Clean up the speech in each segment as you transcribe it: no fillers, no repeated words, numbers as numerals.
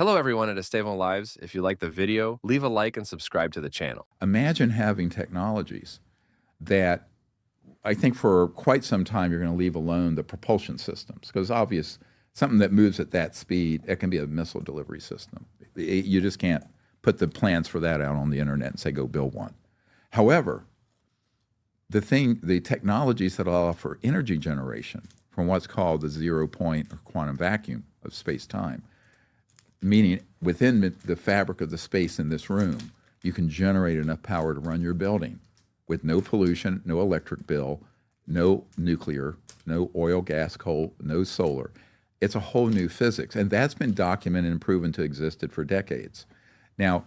Hello, everyone at Estevão Lives. If you like the video, leave a like and subscribe to the channel. Imagine having technologies that I think for quite some time you're going to leave alone the propulsion systems, because obvious something that moves at that speed, it can be a missile delivery system. You just can't put the plans for that out on the internet and say go build one. However, the technologies that allow for energy generation from what's called the 0 point or quantum vacuum of space-time, meaning within the fabric of the space in this room, you can generate enough power to run your building with no pollution, no electric bill, no nuclear, no oil, gas, coal, no solar. It's a whole new physics, and that's been documented and proven to existed for decades. Now,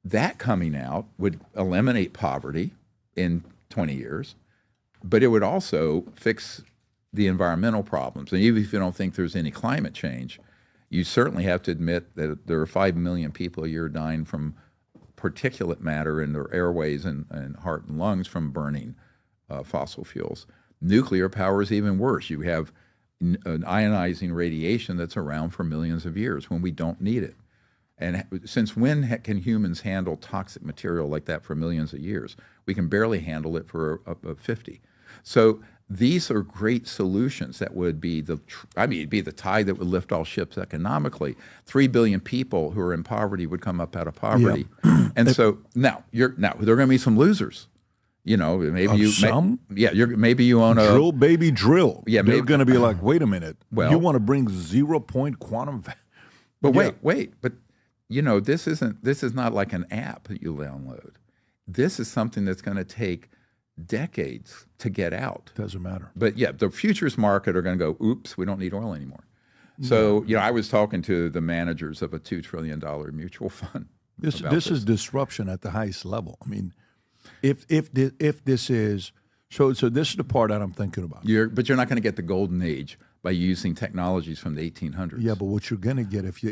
that coming out would eliminate poverty in 20 years, but it would also fix the environmental problems. And even if you don't think there's any climate change, you certainly have to admit that there are 5 million people a year dying from particulate matter in their airways and heart and lungs from burning fossil fuels. Nuclear power is even worse. You have an ionizing radiation that's around for millions of years when we don't need it. And since when can humans handle toxic material like that for millions of years? We can barely handle it for 50. So these are great solutions that would be it'd be the tide that would lift all ships economically. 3 billion people who are in poverty would come up out of poverty. Yeah. And so now there are going to be some losers. You know, maybe maybe you own a drill, baby, drill. Yeah, they're going to be like, wait a minute. Well, you want to bring 0 point quantum? But wait. But you know, this is not like an app that you download. This is something that's going to take decades to get out. Doesn't matter. But yeah, the futures market are going to go, oops, we don't need oil anymore. So, you know, I was talking to the managers of a $2 trillion mutual fund. This is disruption at the highest level. I mean, if this is so this is the part that I'm thinking about. But you're not going to get the golden age by using technologies from the 1800s. Yeah, but what you're going to get if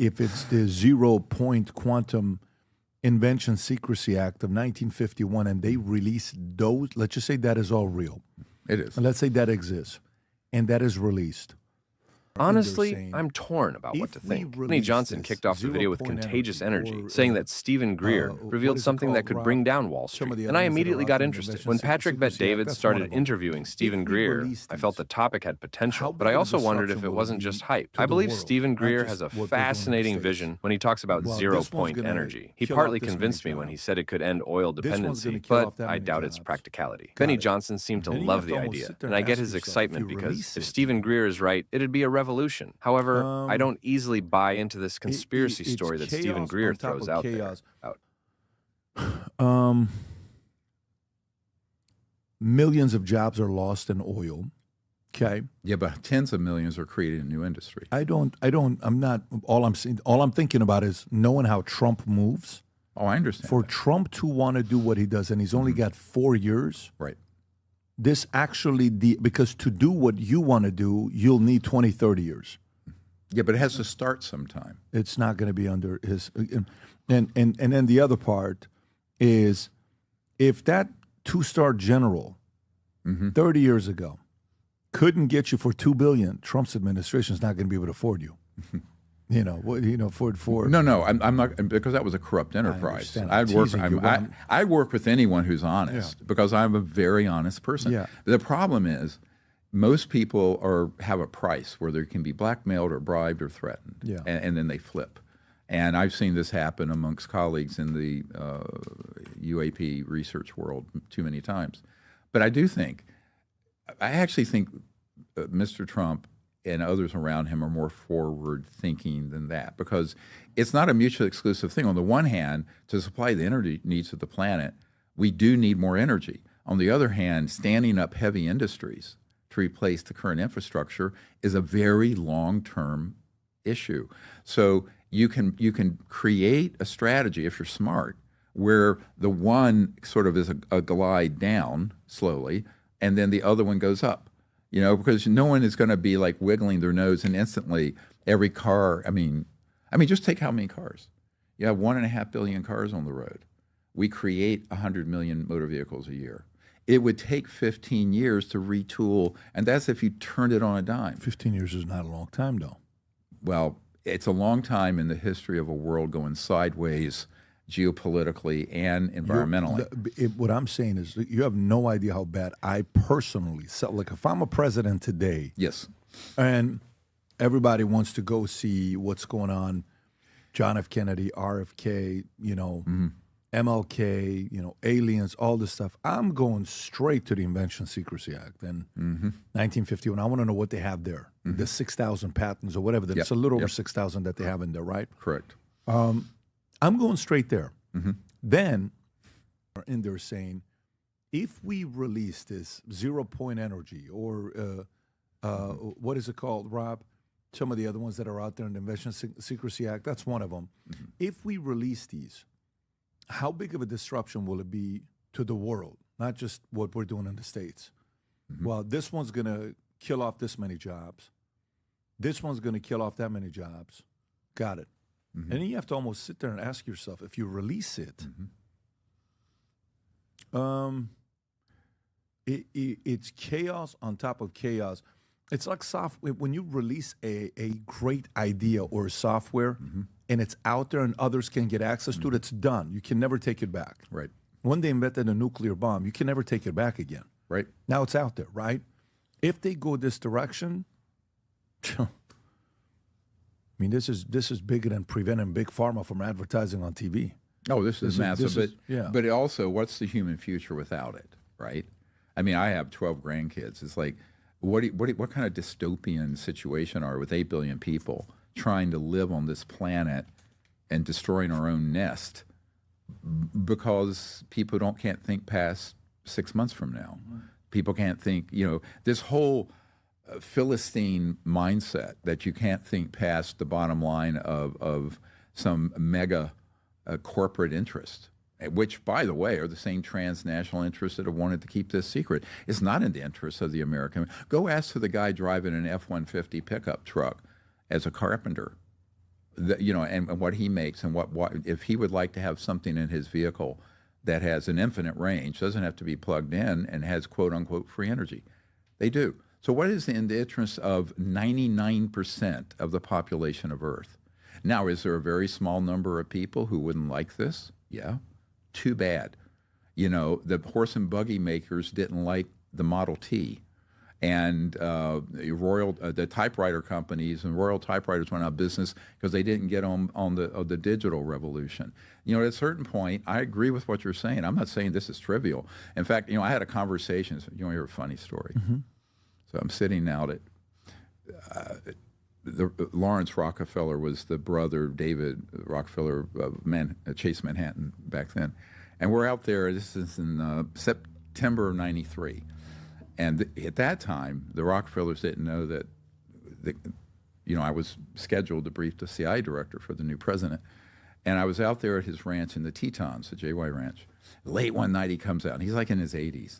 it's the 0 point quantum Invention Secrecy Act of 1951, and they release those, let's just say that is all real. It is. And let's say that exists, and that is released. Honestly, I'm torn about what to think. Benny Johnson kicked off the video with contagious energy, saying that Stephen Greer revealed something that could bring down Wall Street, and I immediately got interested. When Patrick Bet-David started interviewing Stephen Greer, I felt the topic had potential, but I also wondered if it wasn't just hype. I believe Stephen Greer has a fascinating vision when he talks about 0 point energy. He partly convinced me when he said it could end oil dependency, but I doubt its practicality. Benny Johnson seemed to love the idea, and I get his excitement because if Stephen Greer is right, it'd be a revolution. However, I don't easily buy into this conspiracy story that Stephen Greer throws out there. Millions of jobs are lost in oil. Okay. Yeah, but tens of millions are created in new industry. I'm not, all I'm thinking about is knowing how Trump moves. Oh, I understand. For Trump to want to do what he does, and he's only got 4 years. Right. This actually, because to do what you want to do, you'll need 20, 30 years. Yeah, but it has to start sometime. It's not going to be under his, and then the other part is, if that 2-star general 30 years ago couldn't get you for $2 billion, Trump's administration is not going to be able to afford you. For No, I'm not, because that was a corrupt enterprise. I work with anyone who's honest, because I'm a very honest person. Yeah. The problem is most people have a price where they can be blackmailed or bribed or threatened, and then they flip. And I've seen this happen amongst colleagues in the UAP research world too many times. But I actually think Mr. Trump and others around him are more forward-thinking than that, because it's not a mutually exclusive thing. On the one hand, to supply the energy needs of the planet, we do need more energy. On the other hand, standing up heavy industries to replace the current infrastructure is a very long-term issue. So you can create a strategy, if you're smart, where the one sort of is a glide down slowly, and then the other one goes up. You know, because no one is going to be like wiggling their nose and instantly every car. I mean, just take how many cars. You have 1.5 billion cars on the road. We create 100 million motor vehicles a year. It would take 15 years to retool, and that's if you turned it on a dime. 15 years is not a long time, though. Well, it's a long time in the history of a world going sideways geopolitically and environmentally. What I'm saying is you have no idea how bad I personally felt. Like if I'm a president today, Yes. and everybody wants to go see what's going on, John F. Kennedy, RFK, MLK, aliens, all this stuff. I'm going straight to the Invention Secrecy Act and 1951. I want to know what they have there. The 6,000 patents or whatever. It's a little over 6,000 that they have in there, right? Correct. I'm going straight there. Then, in there saying, if we release this 0-point energy or what is it called, Rob? Some of the other ones that are out there in the Invention Secrecy Act, that's one of them. If we release these, how big of a disruption will it be to the world, not just what we're doing in the States? Well, this one's going to kill off this many jobs. This one's going to kill off that many jobs. Got it. And then you have to almost sit there and ask yourself, if you release it, it's chaos on top of chaos. It's like software. When you release a great idea or software and it's out there and others can get access to it, it's done. You can never take it back. Right. When they invented a nuclear bomb, you can never take it back again. Right. Now it's out there, right? If they go this direction, I mean, this is bigger than preventing Big Pharma from advertising on TV. Oh, this is massive. But it also, what's the human future without it, right? I mean, I have 12 grandkids. It's like, what kind of dystopian situation are we with 8 billion people trying to live on this planet and destroying our own nest because people can't think past 6 months from now. People can't think, this whole Philistine mindset that you can't think past the bottom line of some mega corporate interest, which, by the way, are the same transnational interests that have wanted to keep this secret. It's not in the interest of the American. Go ask the guy driving an F-150 pickup truck as a carpenter, and what he makes and what if he would like to have something in his vehicle that has an infinite range, doesn't have to be plugged in, and has quote-unquote free energy. They do. So what is in the interest of 99% of the population of Earth? Now, is there a very small number of people who wouldn't like this? Yeah. Too bad. The horse and buggy makers didn't like the Model T. And the typewriter companies and Royal Typewriters went out of business because they didn't get on the digital revolution. At a certain point, I agree with what you're saying. I'm not saying this is trivial. In fact, I had a conversation. You want to hear a funny story? So I'm sitting out at Lawrence Rockefeller was the brother, David Rockefeller of Chase Manhattan back then. And we're out there, this is in September of 93. And at that time, the Rockefellers didn't know that, I was scheduled to brief the CIA director for the new president. And I was out there at his ranch in the Tetons, the JY Ranch. Late one night, he comes out, and he's like in his 80s.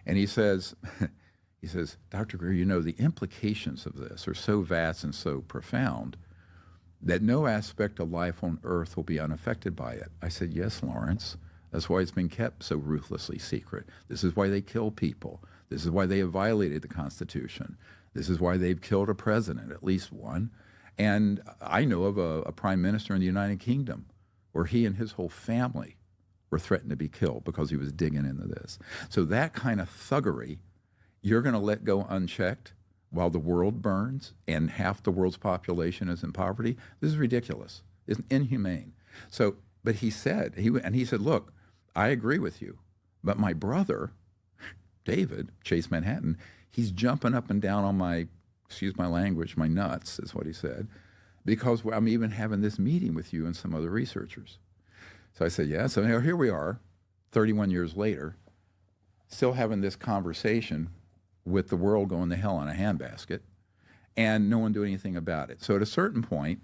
And he says, Dr. Greer, the implications of this are so vast and so profound that no aspect of life on Earth will be unaffected by it. I said, yes, Lawrence. That's why it's been kept so ruthlessly secret. This is why they kill people. This is why they have violated the Constitution. This is why they've killed a president, at least one. And I know of a prime minister in the United Kingdom where he and his whole family were threatened to be killed because he was digging into this. So that kind of thuggery, you're going to let go unchecked while the world burns and half the world's population is in poverty? This is ridiculous. It's inhumane. So, but he said, look, I agree with you, but my brother, David, Chase Manhattan, he's jumping up and down on my, excuse my language, my nuts, is what he said, because I'm even having this meeting with you and some other researchers. So I said, yeah. So now here we are, 31 years later, still having this conversation with the world going to hell in a handbasket, and no one doing anything about it. So at a certain point,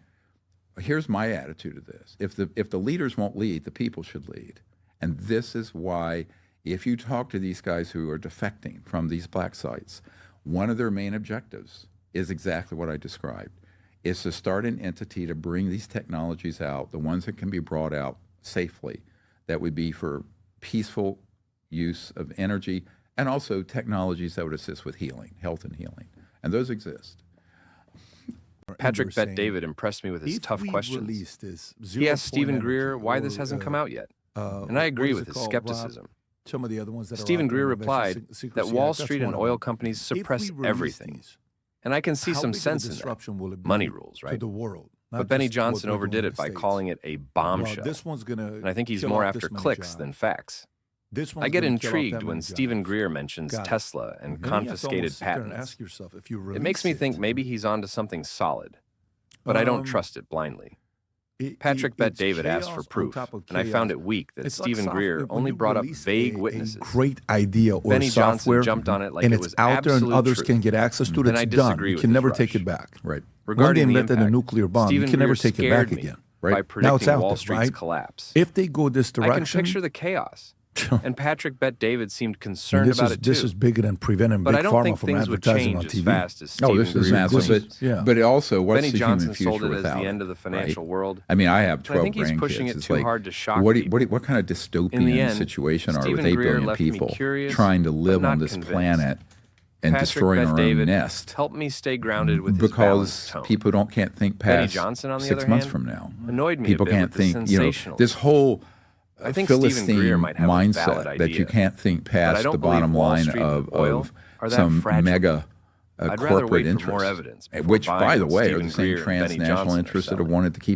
here's my attitude of this. If the leaders won't lead, the people should lead. And this is why, if you talk to these guys who are defecting from these black sites, one of their main objectives is exactly what I described, is to start an entity to bring these technologies out, the ones that can be brought out safely, that would be for peaceful use of energy, and also technologies that would assist with healing, health and healing. And those exist. Patrick Bet-David impressed me with his tough questions. He asked Stephen Greer why this hasn't come out yet, and I agree with his skepticism. Some of the other ones that Stephen Greer replied that Wall Street and oil companies suppress everything, and I can see some sense in that. Money rules, right? But Benny Johnson overdid it by calling it a bombshell, and I think he's more after clicks than facts. I get intrigued when Stephen Greer mentions Tesla and confiscated patents. It makes me think maybe he's onto something solid, but I don't trust it blindly. Patrick Bet-David asked for proof, and I found it weak that Stephen Greer only brought up vague witnesses. Great idea or Benny software, Johnson jumped on it like and it it's was out there and absolute others truth. can get access to it. And I It's done. disagree You with can his never rush. take it back. Right. Regarding When they the invented a impact, nuclear bomb, Stephen you can never Greer take it back scared me again. by Right. Now predicting it's out Wall there, Street's right? collapse. If they go this direction, I can picture the chaos. And Patrick Bet-David seemed concerned about it too. This is bigger than preventing But big I don't pharma think from things would advertising change on as TV. fast as No, Stephen this is Greer massive. believes. But also, what's Benny the Johnson human future sold it as without the it, end of the financial right? world. I mean, I have 12 I think he's grandkids. pushing it It's too like, hard to shock what people. kind of In the dystopian end, situation are we with Stephen 8 Greer billion left me people curious, trying to but live not on this convinced. planet and Patrick destroying our own Bet-David nest helped me stay grounded with his balanced because tone. people can't think Benny past Johnson, on the 6 other months hand, from now. annoyed me People a bit can't with the think, sensationalism. this whole I think Stephen Philistine Greer might have a valid mindset that you idea, can't think but I past don't the believe bottom Wall line Street and of oil are that some fragile. mega I'd rather corporate wait for interest, more evidence before which, by buying the what way, are Stephen the same Greer and Benny transnational Johnson are interests that have selling. wanted to keep